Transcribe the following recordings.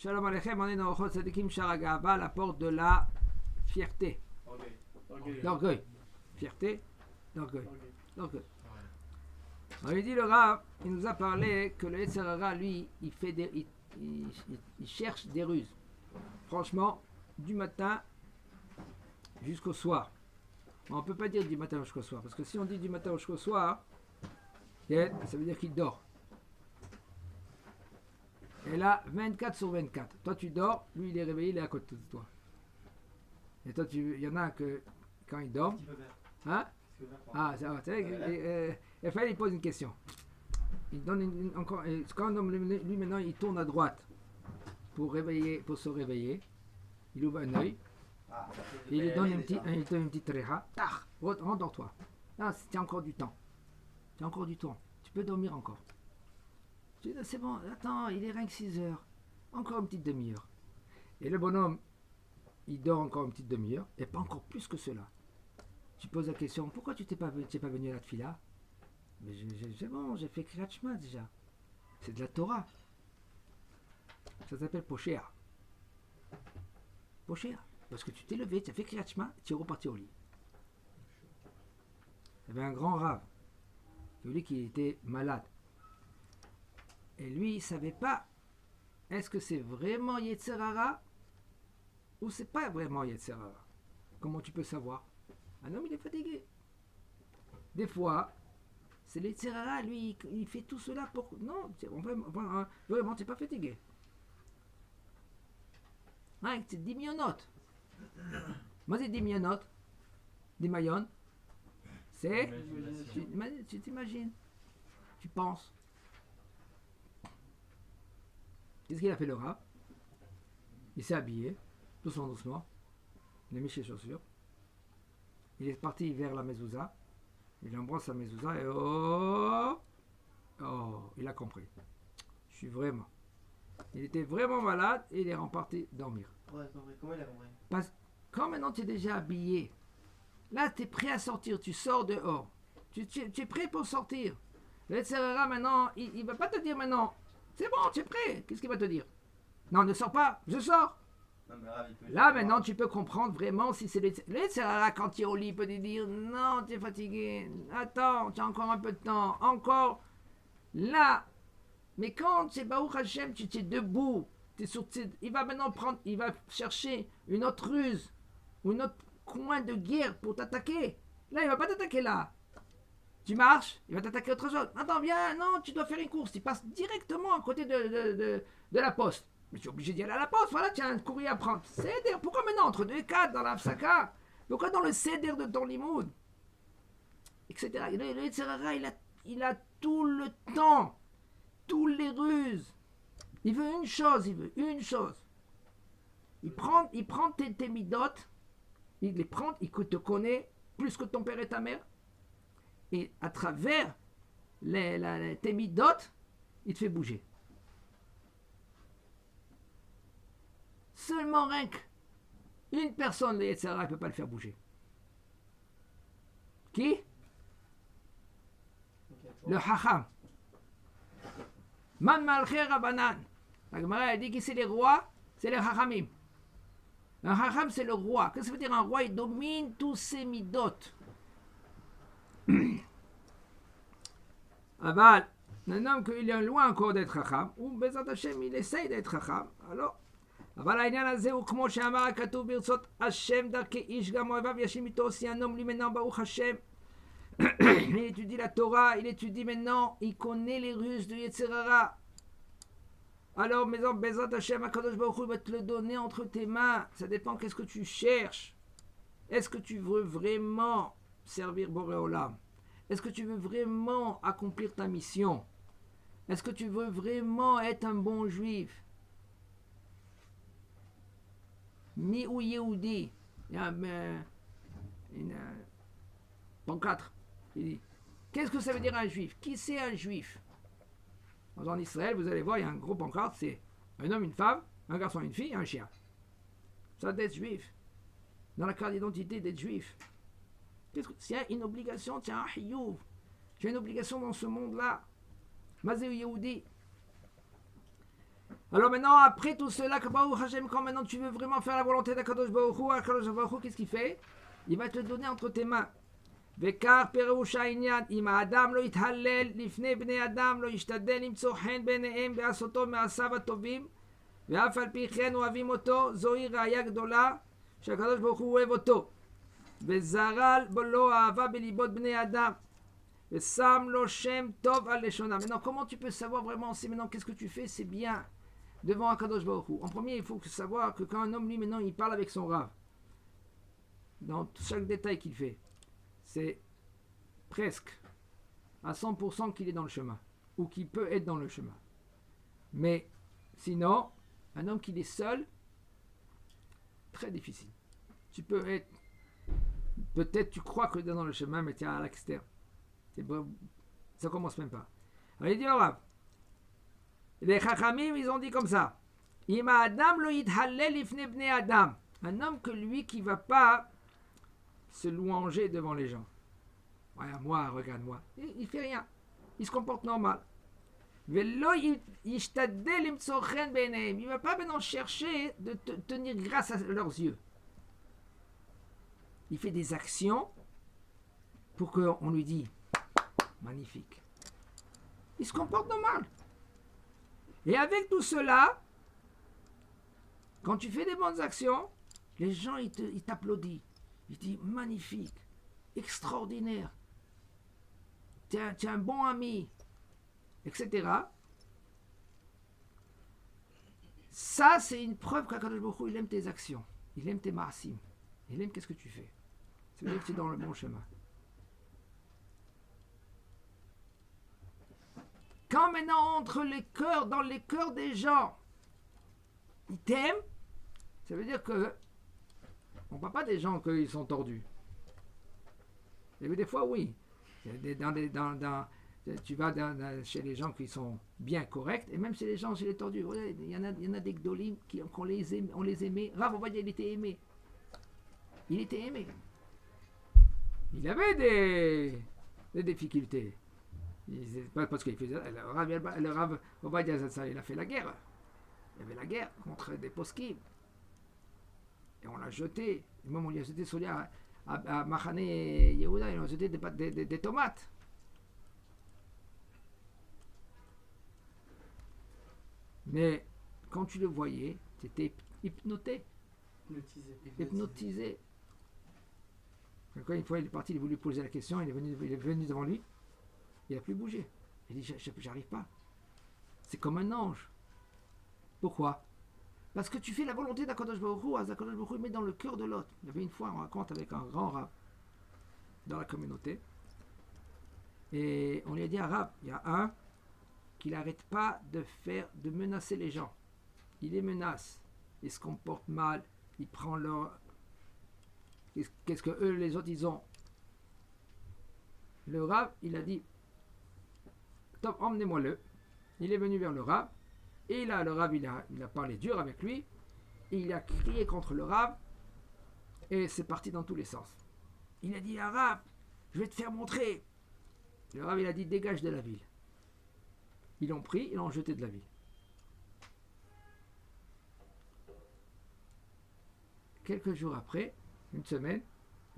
Shalom Aleichem, on est dans Ochot Tzadikim Sharagava, la porte de la fierté. L'orgueil. Fierté, l'orgueil. L'orgueil. On lui dit le Rav, il nous a parlé que le Yetzer Hara, lui, il cherche des ruses. Franchement, du matin jusqu'au soir. On ne peut pas dire du matin jusqu'au soir, parce que si on dit du matin jusqu'au soir, ça veut dire qu'il dort. Et là, 24 sur 24. Toi, tu dors, lui, il est réveillé, il est à côté de toi. Et toi, il y en a que, quand il dort... Hein? Ah, ça va. Il fallait lui pose une question. Il donne encore... Quand lui, maintenant, il tourne à droite pour se réveiller. Il ouvre un œil. Et il lui donne une petite réha. Tach, rendors-toi. Là, tu as encore du temps. Tu as encore du temps. Tu peux dormir encore. Je dis, c'est bon, attends, il est rien que 6 heures. Encore une petite demi-heure. Et le bonhomme, il dort encore une petite demi-heure, et pas encore plus que cela. Tu poses la question, pourquoi tu n'es pas venu à la tfila? Mais c'est bon, j'ai fait Kriyat Shema déjà. C'est de la Torah. Ça s'appelle Poshéa. Poshéa. Parce que tu t'es levé, tu as fait Kriyat Shema, tu es reparti au lit. Il y avait un grand rave, qui était malade. Et lui, il ne savait pas, est-ce que c'est vraiment Yetzer Hara ou c'est pas vraiment Yetzer Hara? Comment tu peux savoir? Un homme, il est fatigué. Des fois, c'est Yetzer Hara, lui, il fait tout cela pour... Non, vraiment, tu n'es pas fatigué. Hein, c'est 10 millionotes. Moi, c'est 10 millionotes. 10 millions. C'est... Tu t'imagines. Tu penses. Qu'est-ce qu'il a fait le Rav? Il s'est habillé, doucement. Il a mis ses chaussures. Il est parti vers la mezouza. Il embrasse la mezouza et il a compris. Je suis vraiment. Il était vraiment malade et il est reparti dormir. Ouais, comment il a compris? Parce que quand maintenant tu es déjà habillé, là tu es prêt à sortir, tu sors dehors. Tu es prêt pour sortir. Le Yetzer Hara maintenant, il ne va pas te dire maintenant. C'est bon, tu es prêt. Qu'est-ce qu'il va te dire? Non, ne sors pas, je sors. Non, mais Rav, Là, maintenant, tu peux comprendre vraiment si c'est le Yetzer Hara quand tu es au lit, il peut te dire non, tu es fatigué. Attends, tu as encore un peu de temps. Encore. Là. Mais quand c'est Baruch Hashem, tu es debout. Il va maintenant il va chercher une autre ruse ou un autre coin de guerre pour t'attaquer. Là, il ne va pas t'attaquer là. Tu marches, il va t'attaquer autre chose. Attends, viens, non, tu dois faire une course. Il passe directement à côté de la poste. Mais tu es obligé d'y aller à la poste. Voilà, tu as un courrier à prendre. Seder, pourquoi maintenant entre 2 et 4 dans l'Afsaka? Pourquoi dans le Seder de ton limoud? Etc. Le Yetzer Hara, il a tout le temps. Tous les ruses. Il veut une chose. Il prend tes midotes. Il les prend, il te connaît plus que ton père et ta mère. Et à travers tes midotes, il te fait bouger. Seulement rien qu'une personne, le Yetzer Hara, ne peut pas le faire bouger. Qui? Le Hacham. Man Malché Rabanan. La Gemara a dit que c'est les rois, c'est les Hachamim. Un Hacham, c'est le roi. Qu'est-ce que ça veut dire un roi? Il domine tous ses midotes. Aval, un homme qu'il est loin encore d'être Chacham, ou Bezat Hashem, il essaye d'être Chacham, alors, אבל העניין הזה הוא כמו שאמר הכתוב ברצות השם דרכי איש גם אוהביו ישים איתו, si un homme lui maintenant Baruch Hashem, il étudie la Torah, il étudie maintenant, il connaît les ruses de Yetzer Hara. Alors, maison Bezat Hashem, Akadosh Baruch Hu va te le donner entre tes mains. Ça dépend qu'est-ce que tu cherches. Est-ce que tu veux vraiment servir Boré Olam? Est-ce que tu veux vraiment accomplir ta mission? Est-ce que tu veux vraiment être un bon juif? Mi ou Yehudi? Il y a une pancarte. Il dit, qu'est-ce que ça veut dire un juif? Qui c'est un juif? En Israël, vous allez voir, il y a un gros pancarte, c'est un homme, une femme, un garçon, une fille et un chien. Ça d'être juif. Dans la carte d'identité d'être juif. C'est une obligation, tu as un hiyuv. Tu as une obligation dans ce monde-là. Mazé ou Yehudi. Alors maintenant, après tout cela, que Baruch Hashem, quand maintenant tu veux vraiment faire la volonté d'Akadosh Baruch Hu, Akadosh Baruch Hu, qu'est-ce qu'il fait? Il va te le donner entre tes mains. Vekar perush ha'inyan, im ha'adam lo yithallel lifnei bnei adam lo yishtadel limtso chen beinehem ve'asoto me'asav hatovim ve'af al pi chen ohavim oto zohi raya gdola she'akadosh Baruch Hu ohev oto ve'zaral lo ahava belibot bnei adam ve'sam lo shem tov al leshonam. Maintenant, comment tu peux savoir vraiment si maintenant qu'est-ce que tu fais c'est bien devant Akadosh Baruch Hu? En premier, il faut savoir que quand un homme, lui, maintenant, il parle avec son Rav, dans chaque détail qu'il fait, c'est presque à 100% qu'il est dans le chemin, ou qu'il peut être dans le chemin. Mais sinon, un homme qui est seul, très difficile. Tu peux être, peut-être tu crois que tu es dans le chemin, mais tu es à l'externe. Ça commence même pas. Alors il dit au Rav, les Chachamim, ils ont dit comme ça. Ima Adam lo yithallel lifnei bnei Adam. Un homme que lui qui va pas se louanger devant les gens. Ouais, moi, regarde-moi. Il fait rien. Il se comporte normal. Velo yishtadel limtso chen beinehem. Il va pas maintenant chercher de tenir grâce à leurs yeux. Il fait des actions pour qu'on lui dise magnifique. Il se comporte normal. Et avec tout cela, quand tu fais des bonnes actions, les gens ils t'applaudissent. Ils disent magnifique, extraordinaire, tu es un bon ami, etc. Ça, c'est une preuve qu'Akadosh Baruch Hu, il aime tes actions, il aime tes maasim, il aime qu'est-ce que tu fais. Ça veut dire que tu es dans le bon chemin. Quand maintenant entre les cœurs, dans les cœurs des gens, ils t'aiment, ça veut dire que on ne parle pas des gens qui sont tordus. Et des fois, oui. Tu vas chez les gens qui sont bien corrects, et même chez les gens, chez les tordus. Il y en a des gdolim on les aimait. Rav Ovadia, il était aimé. Il était aimé. Il avait des difficultés. Pas parce qu'il faisait. Le Rav Ovadia, il a fait la guerre. Il y avait la guerre contre des poskim. Et on l'a jeté. Même on lui a jeté sur lui à Machane Yehuda, ils ont jeté des tomates. Mais quand tu le voyais, tu étais hypnotisé. Quand une fois il est parti, il voulait poser la question, il est venu devant lui, il n'a plus bougé. Il dit j'arrive pas. C'est comme un ange. Pourquoi? Parce que tu fais la volonté d'Akadosh Baruch Hu, Akadosh Baruch Hu met dans le cœur de l'autre. Il y avait une fois, on raconte avec un grand rab dans la communauté, et on lui a dit à Rab, il y a un qui n'arrête pas de menacer les gens. Il les menace, il se comporte mal, il prend leur... Qu'est-ce que eux, les autres, ils ont? Le Rab, il a dit, top, emmenez-moi-le. Il est venu vers le Rab. Et là, le Rav, il a parlé dur avec lui, et il a crié contre le Rav, et c'est parti dans tous les sens. Il a dit à Rav, je vais te faire montrer. Le Rav, il a dit, dégage de la ville. Ils l'ont pris, ils l'ont jeté de la ville. Quelques jours après, une semaine,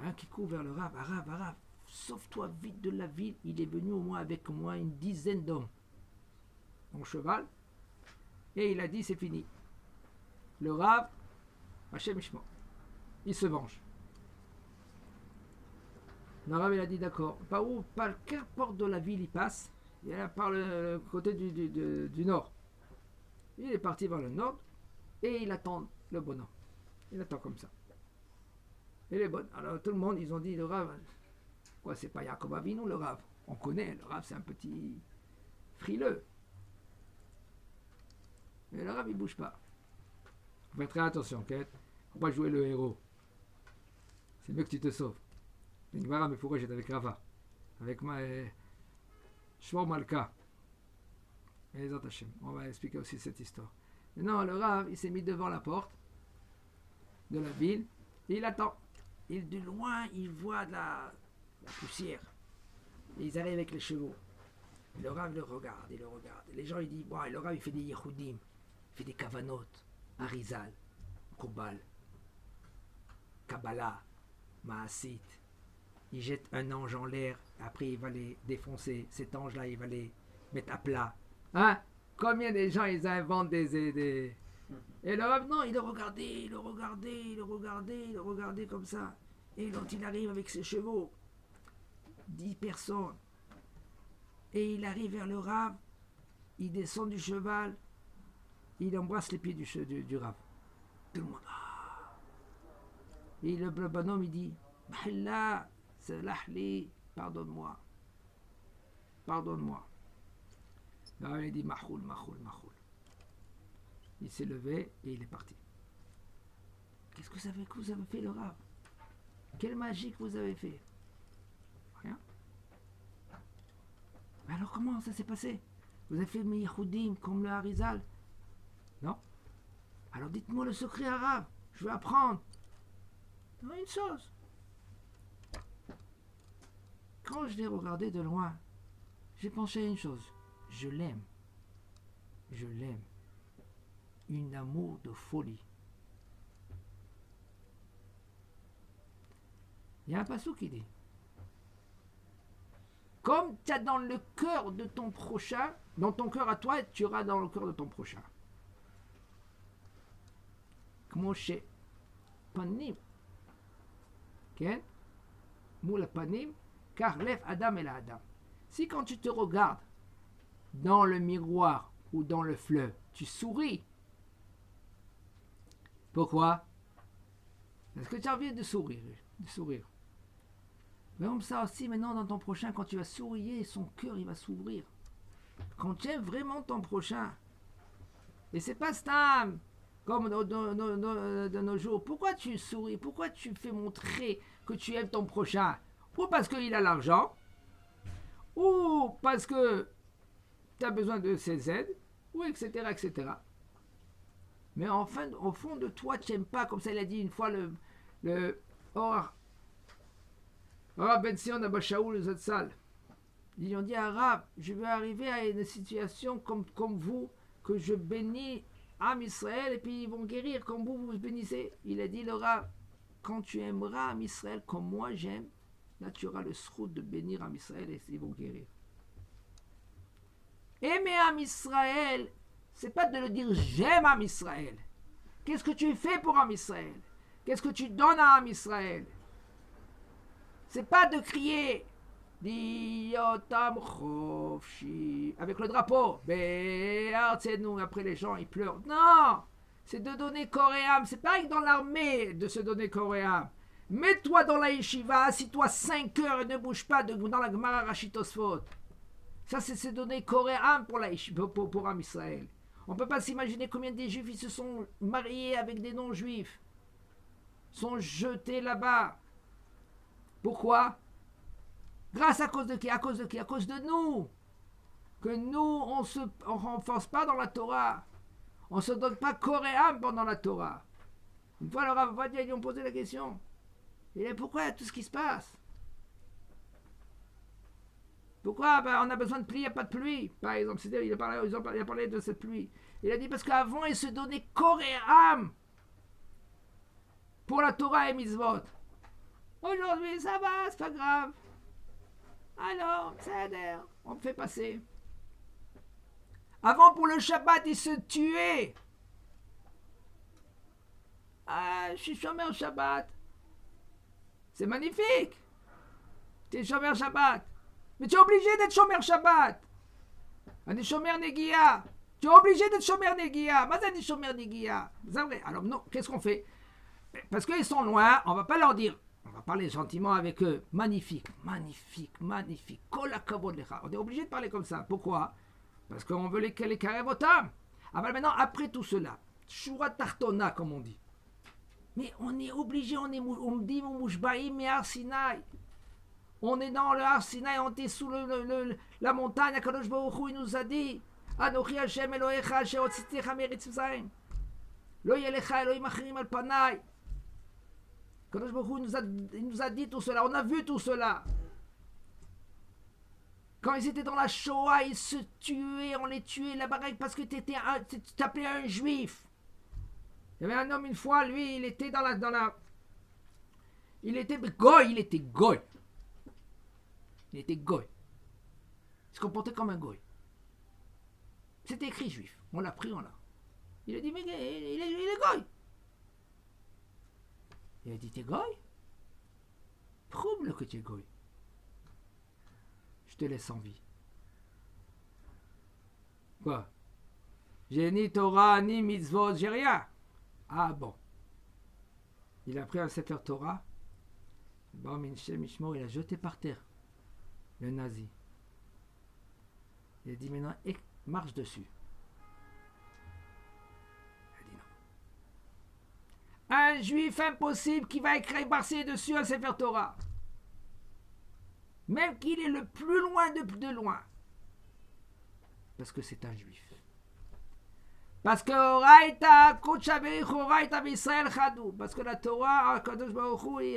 un qui court vers le Rav, Rav, sauve-toi vite de la ville. Il est venu avec au moins une dizaine d'hommes en cheval. Et il a dit, c'est fini. Le Rav, Hachem Ishmo, il se venge. Le Rav, il a dit, d'accord, par quelle porte de la ville il passe? Il est par le côté du nord. Il est parti vers le nord, et il attend le bonhomme. Il attend comme ça. Et les bonnes. Alors tout le monde, ils ont dit, le Rav, quoi, c'est pas Yaakov Avinu, le Rav. On connaît, le Rav, c'est un petit frileux. Mais le Rav, il ne bouge pas. Fais très attention, ok? Faut pas jouer le héros. C'est mieux que tu te sauves. Une Gemara, mais pourquoi j'étais avec Rava? Avec Shmor Malka. Et les autres Hachem. On va expliquer aussi cette histoire. Maintenant, le Rav, il s'est mis devant la porte de la ville et il attend. Et de loin, il voit de la poussière. Et ils arrivent avec les chevaux. Et le Rav le regarde, il le regarde. Et les gens, ils disent, bon, le Rav, il fait des yichoudim. fait des cavanotes, Arizal, Kobal, Kabbalah, Maasit. Il jette un ange en l'air, après il va les défoncer. Cet ange-là, il va les mettre à plat. Hein? Combien de gens ils inventent des... Et le Rav, non, il le regardait comme ça. Et l'autre, il arrive avec ses chevaux. 10 personnes. Et il arrive vers le Rav, il descend du cheval, il embrasse les pieds du Rav. Tout le monde. Ah. Et le bonhomme, il dit, Bahillah, salahli, pardonne-moi. Pardonne-moi. Là, il dit, Mahoul. Il s'est levé et il est parti. Qu'est-ce que vous avez fait, le Rav? Quelle magie que vous avez fait? Rien. Mais alors comment ça s'est passé? Vous avez fait mes Yehoudim comme le Harizal? Non? Alors dites-moi le secret arabe, je veux apprendre. Non, une chose. Quand je l'ai regardé de loin, j'ai pensé à une chose. Je l'aime. Une amour de folie. Il y a un passou qui dit, comme tu as dans le cœur de ton prochain, dans ton cœur à toi, tu auras dans le cœur de ton prochain. Comme chez Panim, Moula Panim, car lève Adam et la Adam. Si quand tu te regardes dans le miroir ou dans le fleuve, tu souris. Pourquoi? Parce que tu as envie de sourire. Mais comme ça aussi, maintenant, dans ton prochain, quand tu vas sourire, son cœur, il va s'ouvrir. Quand tu aimes vraiment ton prochain. Et c'est pas Stam, comme de nos jours. Pourquoi tu souris? Pourquoi tu fais montrer que tu aimes ton prochain? Ou parce qu'il a l'argent, ou parce que tu as besoin de ses aides, ou etc., etc. Mais enfin, au fond de toi, tu n'aimes pas, comme ça il a dit une fois le Rav Ben Sion Abba Shaul Zatzal. Ils ont dit à Rav, je veux arriver à une situation comme vous, que je bénis Am Israël et puis ils vont guérir comme vous bénissez. Il a dit le Rav, quand tu aimeras Am Israël comme moi j'aime, là tu auras le srout de bénir Am Israël et ils vont guérir. Aimer Am Israël, c'est pas de le dire j'aime Am Israël. Qu'est-ce que tu fais pour Am Israël? Qu'est-ce que tu donnes à Am Israël? C'est pas de crier Diotam Chofshi avec le drapeau. Nous après les gens ils pleurent. Non, c'est de donner corps et âme. C'est pas dans l'armée de se donner corps et âme. Mets-toi dans la yeshiva, assis-toi 5 heures et ne bouge pas dans la Gemara Rachitosfot. Ça c'est se donner corps et âme pour la yeshiva, pour Am Israël. On peut pas s'imaginer combien des juifs ils se sont mariés avec des non-juifs, sont jetés là-bas. Pourquoi? Grâce à cause de qui? À cause de qui? À cause de nous. Que nous, on ne renforce pas dans la Torah. On ne se donne pas corps et âme pendant la Torah. Une fois, le Rav Ovadia, ils lui ont posé la question. Il dit, pourquoi tout ce qui se passe? Pourquoi? On a besoin de pluie, il n'y a pas de pluie, par exemple. C'est-à-dire, il a parlé de cette pluie. Il a dit, parce qu'avant, ils se donnaient corps et âme pour la Torah et Mitzvot. Aujourd'hui, ça va, c'est pas grave. Alors, on me fait passer. Avant, pour le Shabbat, ils se tuaient. Ah, je suis chômeur Shabbat. C'est magnifique. Tu es chômeur Shabbat. Mais tu es obligé d'être chômeur Shabbat. On est chômeur Negia. Tu es obligé d'être chômeur Negia. Mais on est chômeur Negia. Alors, non, qu'est-ce qu'on fait? Parce qu'ils sont loin, on ne va pas leur dire. On va parler gentiment avec eux. Magnifique. Kol hakavod lecha. On est obligé de parler comme ça. Pourquoi? Parce qu'on veut les karevotam. Alors maintenant, après tout cela, shura tartona, comme on dit. Mais on est obligé, on dit mouchbaïm et Har Sinaï. On est dans le Har Sinaï, on est sous la montagne. Akadosh Baruch Hu, il nous a dit Anochi Hashem Elohecha asher hotzitecha me'eretz Mitzrayim. Lo yelecha Elohim acherim al panai. Il nous a dit tout cela, on a vu tout cela. Quand ils étaient dans la Shoah, ils se tuaient, on les tuait là-bas parce que tu t'appelais un juif. Il y avait un homme une fois, lui, il était il était goy, il était goy. Il était goy. Il se comportait comme un goy. C'était écrit juif. On l'a pris, on l'a. Il a dit, mais il est goy. Il a dit, t'es goy? Prouve-le que tu es goy. Je te laisse en vie. Quoi? J'ai ni Torah, ni mitzvot, j'ai rien. Ah bon. Il a pris un Sefer Torah. Bon, il a jeté par terre. Le nazi. Il a dit maintenant, marche dessus. Il a dit non. Un juif impossible qui va écrire marcher dessus un Sefer Torah. Même qu'il est le plus loin de loin. Parce que c'est un juif. Parce que parce que la Torah,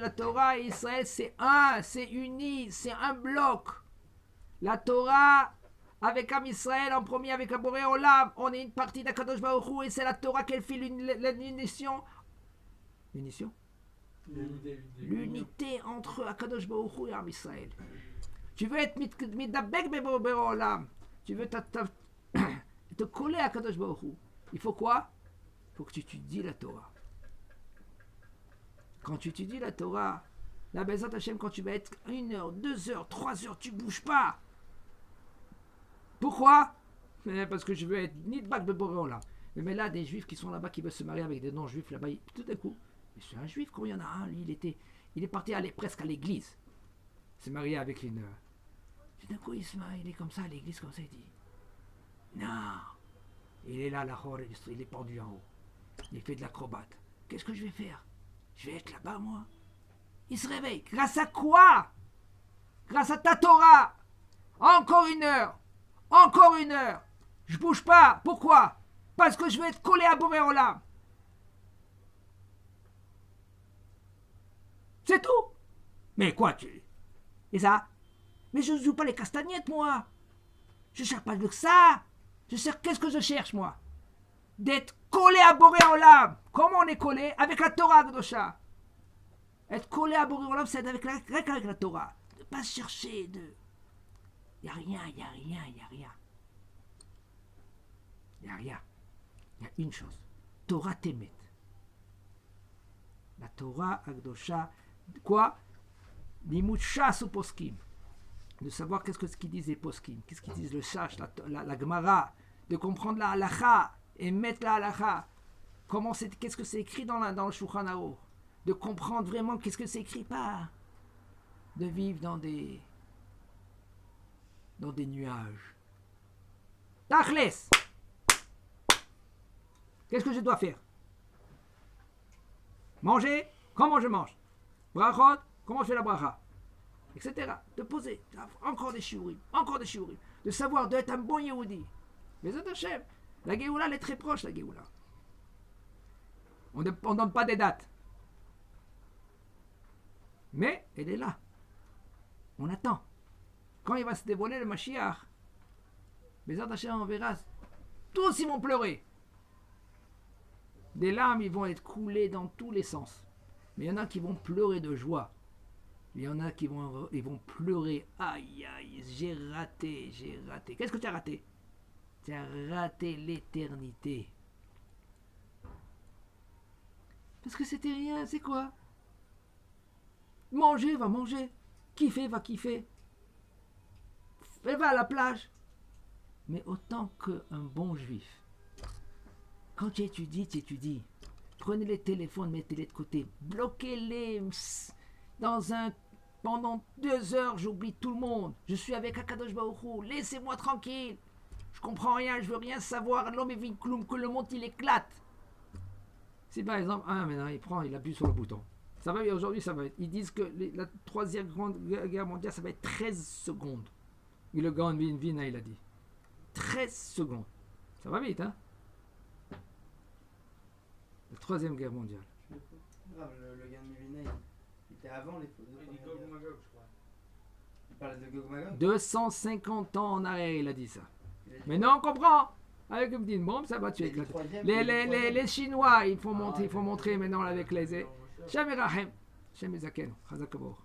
la Torah et Israël, c'est un, c'est uni, c'est un bloc. La Torah, avec Am Israël, en premier avec la Boré Olam, on est une partie d'Akadosh Baruch Hu et c'est la Torah qui fait l'unition. L'unition? L'unité entre Akadosh Baruch Hu et Am Israël. Tu veux être midabek Boré Olam, tu veux te coller à Akadosh Baruch Hu. Il faut quoi? Il faut que tu étudies la Torah. Quand tu étudies la Torah, la Bezat Hashem, quand tu vas être 1 heure, 2 heures, 3 heures, tu ne bouges pas. Pourquoi? Parce que je veux être Nidbak Beboré là. Mais là, des juifs qui sont là-bas, qui veulent se marier avec des non-juifs là-bas, tout d'un coup, mais c'est un juif, comment il y en a un? Lui, il est parti aller presque à l'église. Il s'est marié avec une. Tout d'un coup, il se marie, il est comme ça à l'église, comme ça, il dit non. Il est là, il est pendu en haut. Il fait de l'acrobate. Qu'est-ce que je vais faire? Je vais être là-bas, moi. Il se réveille. Grâce à quoi? Grâce à ta Torah. Encore 1 heure. Encore 1 heure. Je bouge pas. Pourquoi? Parce que je vais être collé à Boré Olam. C'est tout. Mais quoi, tu... Et ça? Mais je ne joue pas les castagnettes, moi. Je cherche pas que ça. Qu'est-ce que je cherche, moi? D'être collé à Boré Olam. Comment on est collé? Avec la Torah, Gdosha. Être collé à Boré Olam, c'est avec la Torah. De ne pas chercher de... Il n'y a rien, il n'y a rien, il n'y a rien. Il n'y a rien. Il y a une chose. Torah Temet. La Torah, Gdosha. Quoi? Limut Shas ou Poskim. De savoir qu'est-ce qu'ils disent les poskim, qu'est-ce qu'ils disent le Shash, la Gemara, de comprendre la halacha et mettre la halacha, qu'est-ce que c'est écrit dans le Shulchan Aruch, de comprendre vraiment qu'est-ce que c'est écrit, pas de vivre dans des nuages. Tachles, qu'est-ce que je dois faire? Manger, comment je mange? Brachot, comment je fais la bracha? Etc. De poser, encore des shiurim, de savoir, d'être un bon Yehudi. Mais Hashem, la Géoula, elle est très proche, la Géoula. On ne donne pas des dates. Mais elle est là. On attend. Quand il va se dévoiler le Mashiach, mais Hashem, on verra, tous ils vont pleurer. Des larmes, ils vont être coulées dans tous les sens. Mais il y en a qui vont pleurer de joie. Il y en a qui vont pleurer. Aïe, aïe, j'ai raté. Qu'est-ce que tu as raté? Tu as raté l'éternité. Parce que c'était rien, c'est quoi? Manger, va manger. Kiffer, va kiffer. Va à la plage. Mais autant qu'un bon juif, quand tu étudies, tu étudies. Prenez les téléphones, mettez-les de côté. Bloquez-les pendant 2 heures, j'oublie tout le monde. Je suis avec Akadosh Baruch Hu. Laissez-moi tranquille. Je comprends rien, je veux rien savoir. L'homme est vincloum, que le monde il éclate. Si par exemple, maintenant il appuie sur le bouton. Ça va, aujourd'hui ça va être. Ils disent que la 3e grande guerre mondiale, ça va être 13 secondes. Et le grand Vina, il a dit. 13 secondes. Ça va vite, hein? La 3e guerre mondiale. Grave, le gain de Mivina, il était avant les photos. Il dit Gog Magog, je crois. parle de Gog Magog. 250 ans en arrière, il a dit ça. Il a dit- Maintenant, on comprend. Avec une petite bombe, ça va il tuer. a dit troisième, Les, il a dit les, les, troisième. les Chinois, il faut montrer maintenant avec les... Shem Erachem, Shem Ezaken, Chazak Kabor.